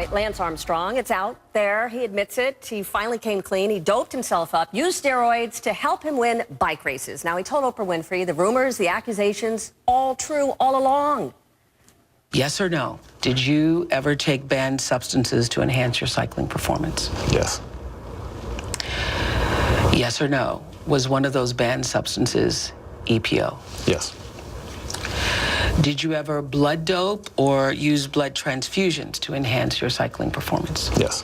right, Lance Armstrong, it's out there. He admits it. He finally came clean. He doped himself up, used steroids to help him win bike races. Now, he told Oprah Winfrey the rumors, the accusations, all true all along. Yes or no? Did you ever take banned substances to enhance your cycling performance? Yes. Yes or no? Was one of those banned substances EPO? Yes. Did you ever blood dope or use blood transfusions to enhance your cycling performance? Yes.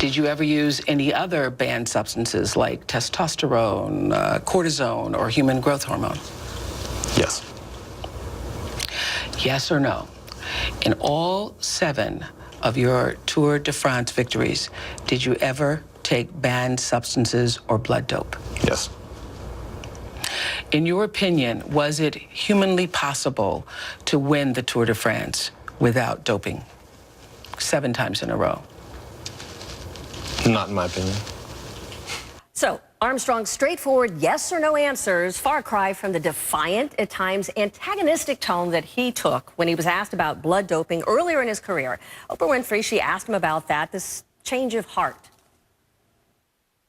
Did you ever use any other banned substances like testosterone, cortisone, or human growth hormone? Yes. Yes or no? In all 7 of your Tour de France victories, did you ever take banned substances or blood dope? Yes. In your opinion, was it humanly possible to win the Tour de France without doping 7 times in a row? Not in my opinion. So, Armstrong's straightforward yes or no answers, far cry from the defiant, at times antagonistic tone that he took when he was asked about blood doping earlier in his career. Oprah Winfrey, she asked him about that, this change of heart.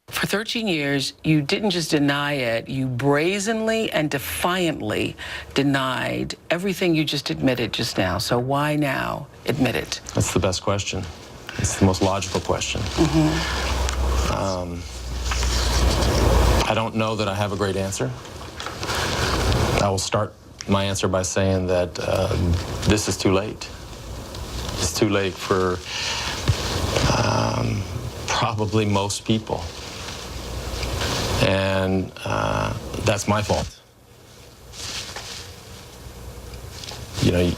For 13 years, you didn't just deny it, you brazenly and defiantly denied everything you just admitted just now. So why now admit it? That's the best question. It's the most logical question. I don't know that I have a great answer. I will start my answer by saying that this is too late. It's too late for probably most people. And that's my fault. You know,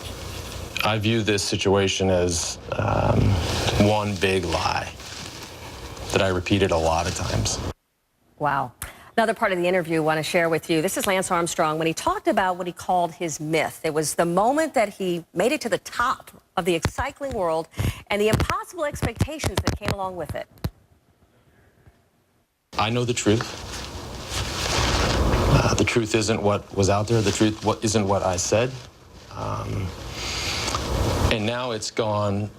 I view this situation as one big lie that I repeated a lot of times. Wow. Another part of the interview I want to share with you. This is Lance Armstrong when he talked about what he called his myth. It was the moment that he made it to the top of the cycling world and the impossible expectations that came along with it. I know the truth. The truth isn't what was out there. The truth isn't what I said. And now it's gone.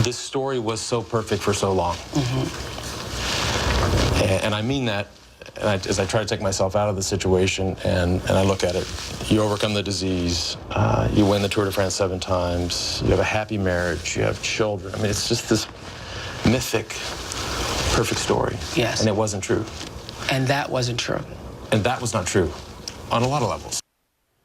This story was so perfect for so long. And I mean that as I try to take myself out of the situation and I look at it. You overcome the disease. You win the Tour de France 7 times. You have a happy marriage. You have children. I mean, it's just this mythic, perfect story. Yes. And it wasn't true. And that wasn't true. And that was not true on a lot of levels.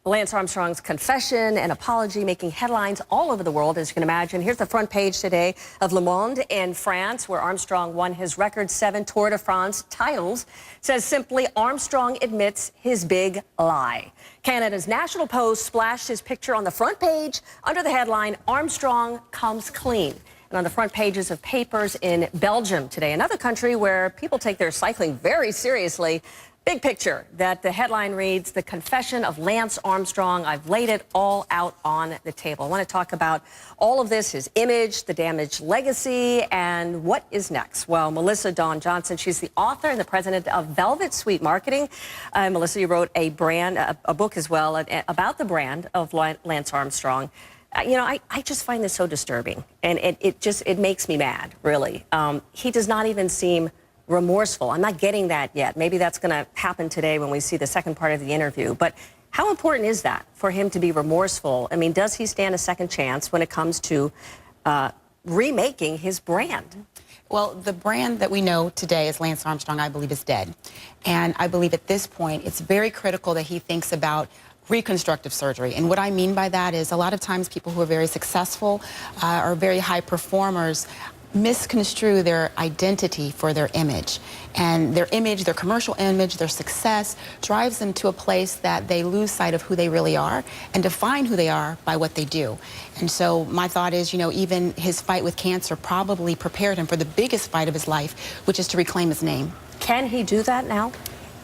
Lance Armstrong's confession and apology making headlines all over the world, as you can imagine. Here's the front page today of Le Monde in France, where Armstrong won his record 7 Tour de France titles. Says simply, Armstrong admits his big lie. Canada's National Post splashed his picture on the front page under the headline, Armstrong comes clean. And on the front pages of papers in Belgium today, another country where people take their cycling very seriously. Big picture that the headline reads, The Confession of Lance Armstrong. I've laid it all out on the table. I want to talk about all of this, his image, the damaged legacy, and what is next. Well, Melissa Dawn Johnson, she's the author and the president of Velvet Sweet Marketing. Melissa, you wrote a book as well about the brand of Lance Armstrong. You know, I just find this so disturbing, and it makes me mad, really. He does not even seem remorseful. I'm not getting that yet. Maybe that's going to happen today when we see the second part of the interview. But how important is that for him to be remorseful? I mean, does he stand a second chance when it comes to remaking his brand? Well, the brand that we know today as Lance Armstrong, I believe, is dead. And I believe at this point, it's very critical that he thinks about reconstructive surgery. And what I mean by that is a lot of times people who are very successful or very high performers misconstrue their identity for their image. And their image, their commercial image, their success drives them to a place that they lose sight of who they really are and define who they are by what they do. And so my thought is, you know, even his fight with cancer probably prepared him for the biggest fight of his life, which is to reclaim his name. Can he do that now?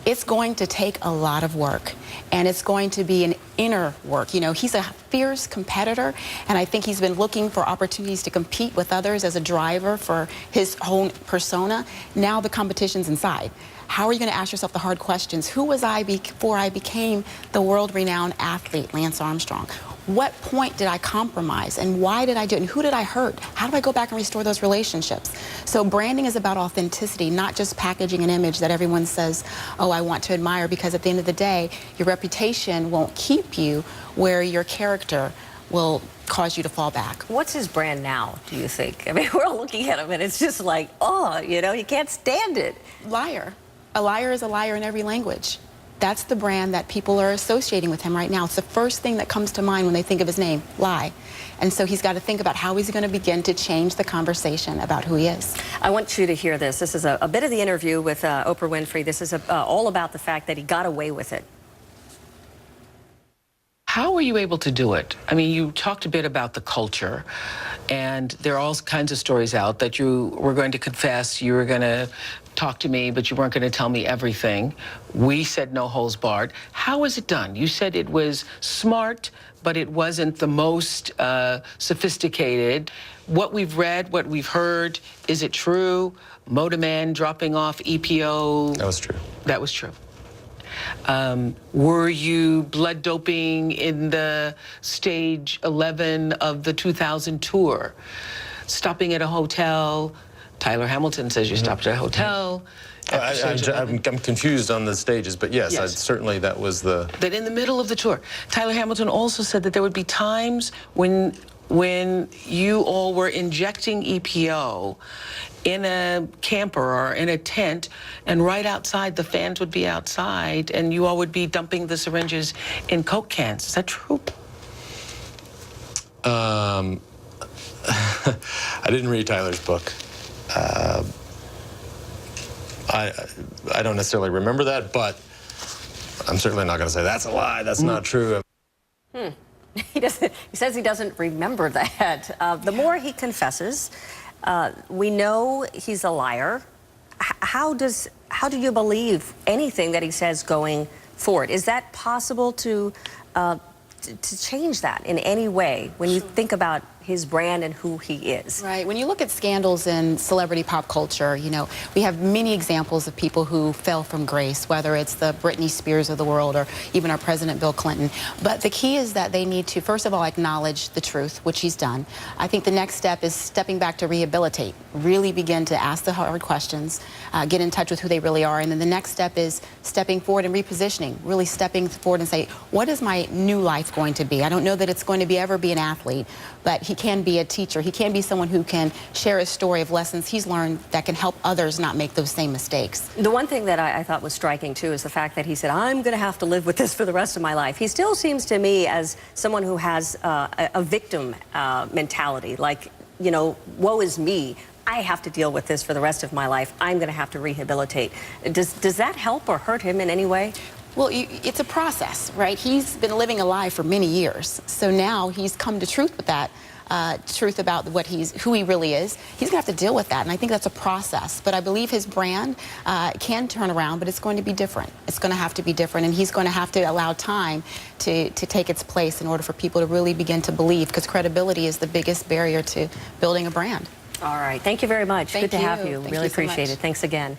It's going to take a lot of work, and it's going to be an inner work. You know, he's a fierce competitor, and I think he's been looking for opportunities to compete with others as a driver for his own persona. Now the competition's inside. How are you going to ask yourself the hard questions? Who was I before I became the world-renowned athlete, Lance Armstrong? What point did I compromise, and why did I do it, and who did I hurt? How do I go back and restore those relationships? So branding is about authenticity, not just packaging an image that everyone says, oh, I want to admire, because at the end of the day, your reputation won't keep you where your character will cause you to fall back. What's his brand now, do you think? I mean, we're all looking at him, and it's just like, oh, you know, you can't stand it. Liar. A liar is a liar in every language. That's the brand that people are associating with him right now. It's the first thing that comes to mind when they think of his name, lie. And so he's got to think about how he's going to begin to change the conversation about who he is. I want you to hear this. This is a bit of the interview with Oprah Winfrey. This is all about the fact that he got away with it. How were you able to do it? I mean, you talked a bit about the culture, and there are all kinds of stories out that you were going to confess, you were going to talk to me, but you weren't going to tell me everything. We said no holds barred. How was it done? You said it was smart, but it wasn't the most sophisticated. What we've read, what we've heard, is it true? Motorman dropping off EPO? That was true. That was true. Were you blood doping in the stage 11 of the 2000 tour? Stopping at a hotel? Tyler Hamilton says you stopped at a hotel. I'm confused on the stages, but yes, Yes. certainly that was the... That in the middle of the tour, Tyler Hamilton also said that there would be times when you all were injecting EPO in a camper or in a tent, and right outside, the fans would be outside, and you all would be dumping the syringes in Coke cans. Is that true? I didn't read Tyler's book. I don't necessarily remember that, but I'm certainly not going to say that's a lie, that's not true. He says he doesn't remember that. The more he confesses, we know he's a liar. How do you believe anything that he says going forward? Is that possible to change that in any way when you think about his brand and who he is? Right. When you look at scandals in celebrity pop culture, you know, we have many examples of people who fell from grace, whether it's the Britney Spears of the world or even our President Bill Clinton. But the key is that they need to, first of all, acknowledge the truth, which he's done. I think the next step is stepping back to rehabilitate, really begin to ask the hard questions, get in touch with who they really are. And then the next step is stepping forward and repositioning, really stepping forward and say, what is my new life going to be? I don't know that it's going to be ever be an athlete, but he can be a teacher. He can be someone who can share a story of lessons he's learned that can help others not make those same mistakes. The one thing that I thought was striking, too, is the fact that he said, I'm going to have to live with this for the rest of my life. He still seems to me as someone who has a victim mentality, like, you know, woe is me. I have to deal with this for the rest of my life. I'm going to have to rehabilitate. Does that help or hurt him in any way? Well, it's a process, right? He's been living a lie for many years. So now he's come to truth with that. Truth about who he really is. He's going to have to deal with that, and I think that's a process. But I believe his brand can turn around, but it's going to be different. It's going to have to be different, and he's going to have to allow time to take its place in order for people to really begin to believe, because credibility is the biggest barrier to building a brand. All right. Thank you very much. Thank Good to have you. you. Thank Really you so appreciate much. it. Thanks again.